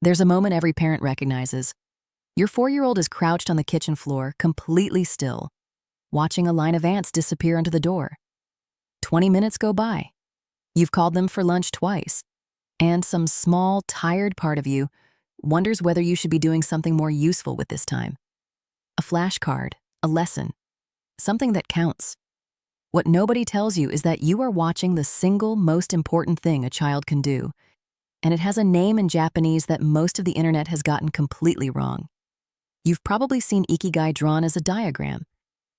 There's a moment every parent recognizes. Your 4-year-old is crouched on the kitchen floor, completely still, watching a line of ants disappear under the door. 20 minutes go by. You've called them for lunch twice, and some small, tired part of you wonders whether you should be doing something more useful with this time. A flashcard, a lesson, something that counts. What nobody tells you is that you are watching the single most important thing a child can do, and it has a name in Japanese that most of the internet has gotten completely wrong. You've probably seen Ikigai drawn as a diagram.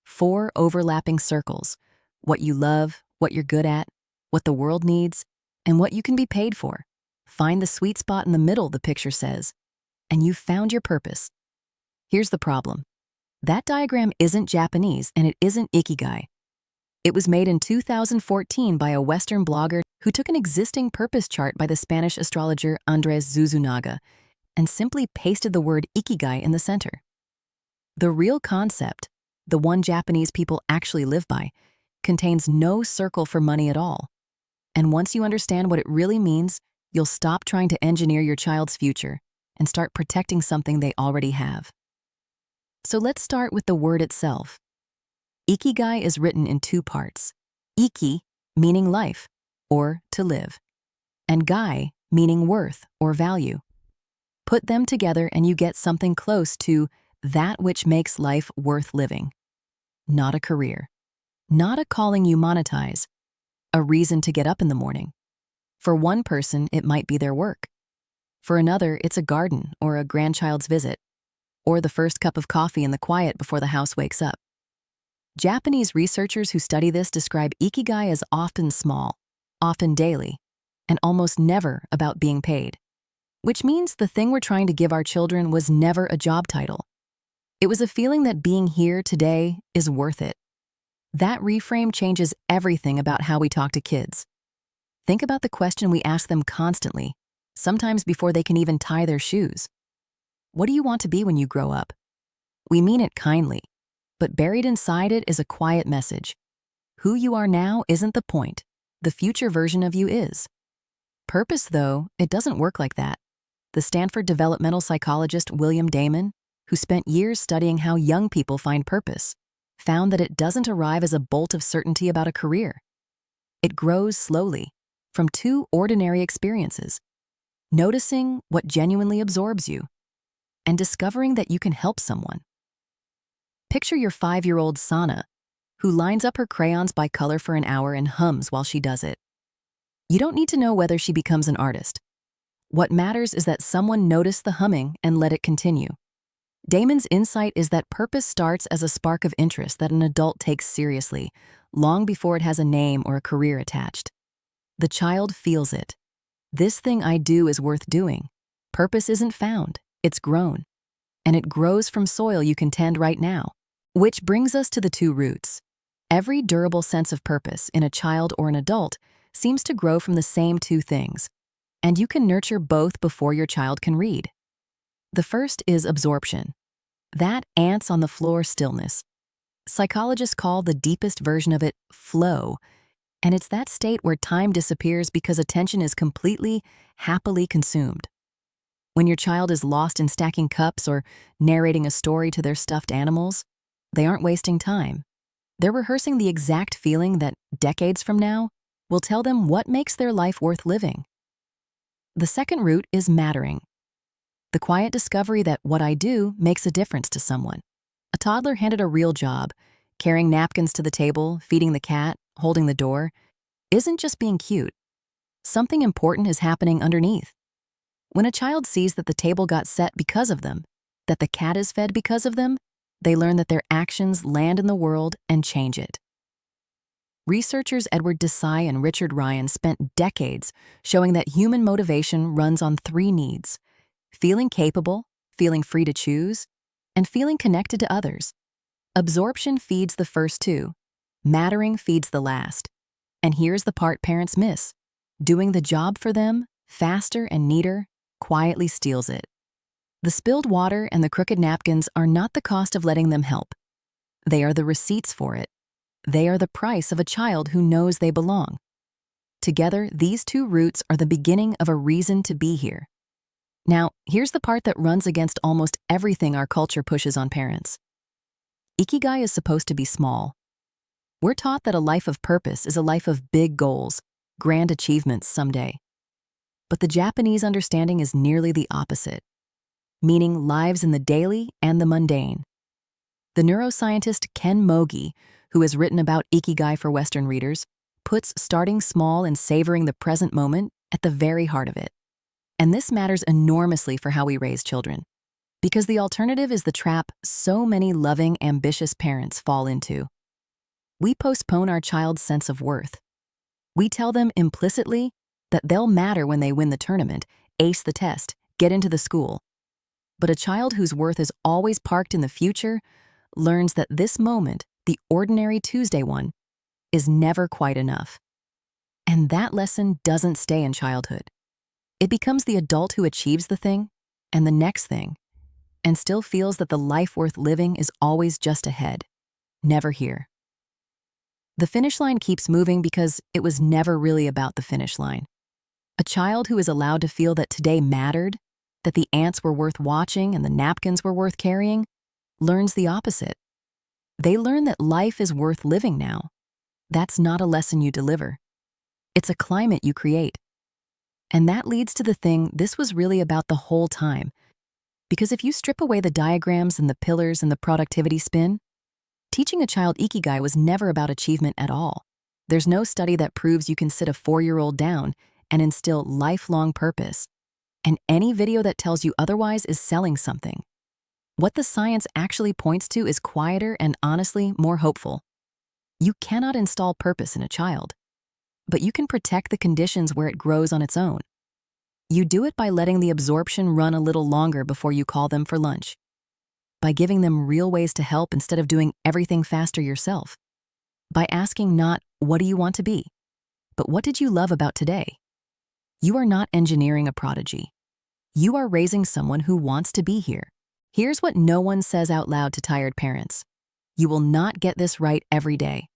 4 overlapping circles: what you love, what you're good at, what the world needs, and what you can be paid for. Find the sweet spot in the middle, the picture says, and you've found your purpose. Here's the problem. That diagram isn't Japanese, and it isn't Ikigai. It was made in 2014 by a Western blogger who took an existing purpose chart by the Spanish astrologer Andres Zuzunaga and simply pasted the word Ikigai in the center. The real concept, the one Japanese people actually live by, contains no circle for money at all. And once you understand what it really means, you'll stop trying to engineer your child's future and start protecting something they already have. So let's start with the word itself. Ikigai is written in 2 parts. Iki, meaning life, or to live, and gai, meaning worth or value. Put them together and you get something close to that which makes life worth living. Not a career. Not a calling you monetize. A reason to get up in the morning. For one person, it might be their work. For another, it's a garden or a grandchild's visit, or the first cup of coffee in the quiet before the house wakes up. Japanese researchers who study this describe Ikigai as often small, often daily, and almost never about being paid. Which means the thing we're trying to give our children was never a job title. It was a feeling that being here today is worth it. That reframe changes everything about how we talk to kids. Think about the question we ask them constantly, sometimes before they can even tie their shoes. What do you want to be when you grow up? We mean it kindly, but buried inside it is a quiet message. Who you are now isn't the point. The future version of you is. Purpose, though, it doesn't work like that. The Stanford developmental psychologist William Damon, who spent years studying how young people find purpose, found that it doesn't arrive as a bolt of certainty about a career. It grows slowly, from 2 ordinary experiences: noticing what genuinely absorbs you, and discovering that you can help someone. Picture your 5-year-old Sana, who lines up her crayons by color for an hour and hums while she does it. You don't need to know whether she becomes an artist. What matters is that someone noticed the humming and let it continue. Damon's insight is that purpose starts as a spark of interest that an adult takes seriously, long before it has a name or a career attached. The child feels it. This thing I do is worth doing. Purpose isn't found, it's grown. And it grows from soil you can tend right now. Which brings us to the 2 roots. Every durable sense of purpose in a child or an adult seems to grow from the same 2 things, and you can nurture both before your child can read. The first is absorption. That ants on the floor stillness. Psychologists call the deepest version of it flow, and it's that state where time disappears because attention is completely, happily consumed. When your child is lost in stacking cups or narrating a story to their stuffed animals, they aren't wasting time. They're rehearsing the exact feeling that, decades from now, will tell them what makes their life worth living. The second root is mattering. The quiet discovery that what I do makes a difference to someone. A toddler handed a real job, carrying napkins to the table, feeding the cat, holding the door, isn't just being cute. Something important is happening underneath. When a child sees that the table got set because of them, that the cat is fed because of them, they learn that their actions land in the world and change it. Researchers Edward Desai and Richard Ryan spent decades showing that human motivation runs on 3 needs: feeling capable, feeling free to choose, and feeling connected to others. Absorption feeds the first 2. Mattering feeds the last. And here's the part parents miss. Doing the job for them, faster and neater, quietly steals it. The spilled water and the crooked napkins are not the cost of letting them help. They are the receipts for it. They are the price of a child who knows they belong. Together, these 2 roots are the beginning of a reason to be here. Now, here's the part that runs against almost everything our culture pushes on parents. Ikigai is supposed to be small. We're taught that a life of purpose is a life of big goals, grand achievements someday. But the Japanese understanding is nearly the opposite, meaning lives in the daily and the mundane. The neuroscientist Ken Mogi, who has written about Ikigai for Western readers, puts starting small and savoring the present moment at the very heart of it. And this matters enormously for how we raise children, because the alternative is the trap so many loving, ambitious parents fall into. We postpone our child's sense of worth. We tell them implicitly that they'll matter when they win the tournament, ace the test, get into the school. But a child whose worth is always parked in the future learns that this moment, the ordinary Tuesday one, is never quite enough. And that lesson doesn't stay in childhood. It becomes the adult who achieves the thing and the next thing, and still feels that the life worth living is always just ahead, never here. The finish line keeps moving because it was never really about the finish line. A child who is allowed to feel that today mattered, that the ants were worth watching and the napkins were worth carrying, learns the opposite. They learn that life is worth living now. That's not a lesson you deliver. It's a climate you create. And that leads to the thing this was really about the whole time. Because if you strip away the diagrams and the pillars and the productivity spin, teaching a child Ikigai was never about achievement at all. There's no study that proves you can sit a 4-year-old down and instill lifelong purpose. And any video that tells you otherwise is selling something. What the science actually points to is quieter and honestly more hopeful. You cannot install purpose in a child, but you can protect the conditions where it grows on its own. You do it by letting the absorption run a little longer before you call them for lunch, by giving them real ways to help instead of doing everything faster yourself, by asking not, what do you want to be, but what did you love about today? You are not engineering a prodigy. You are raising someone who wants to be here. Here's what no one says out loud to tired parents. You will not get this right every day.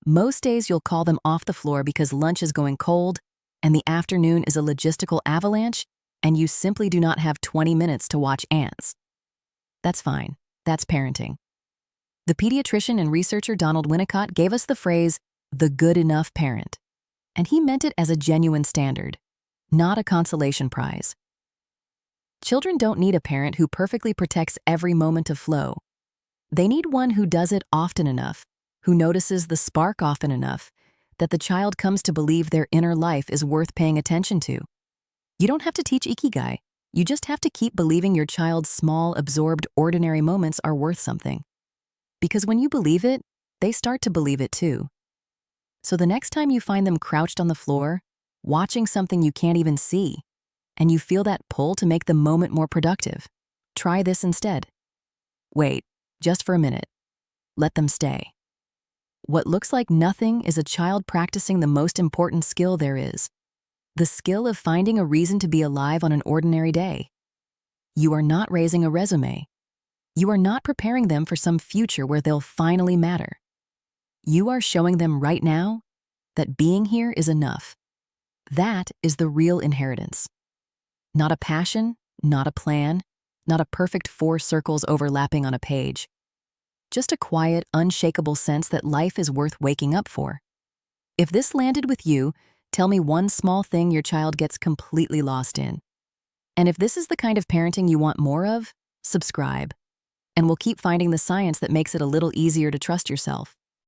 Most days you'll call them off the floor because lunch is going cold and the afternoon is a logistical avalanche and you simply do not have 20 minutes to watch ants. That's fine. That's parenting. The pediatrician and researcher Donald Winnicott gave us the phrase, the good enough parent. And he meant it as a genuine standard, not a consolation prize. Children don't need a parent who perfectly protects every moment of flow. They need one who does it often enough, who notices the spark often enough, that the child comes to believe their inner life is worth paying attention to. You don't have to teach Ikigai. You just have to keep believing your child's small, absorbed, ordinary moments are worth something. Because when you believe it, they start to believe it too. So the next time you find them crouched on the floor, watching something you can't even see, and you feel that pull to make the moment more productive, try this instead. Wait, just for a minute. Let them stay. What looks like nothing is a child practicing the most important skill there is, the skill of finding a reason to be alive on an ordinary day. You are not raising a resume. You are not preparing them for some future where they'll finally matter. You are showing them right now that being here is enough. That is the real inheritance. Not a passion, not a plan, not a perfect 4 circles overlapping on a page. Just a quiet, unshakable sense that life is worth waking up for. If this landed with you, tell me one small thing your child gets completely lost in. And if this is the kind of parenting you want more of, subscribe. And we'll keep finding the science that makes it a little easier to trust yourself.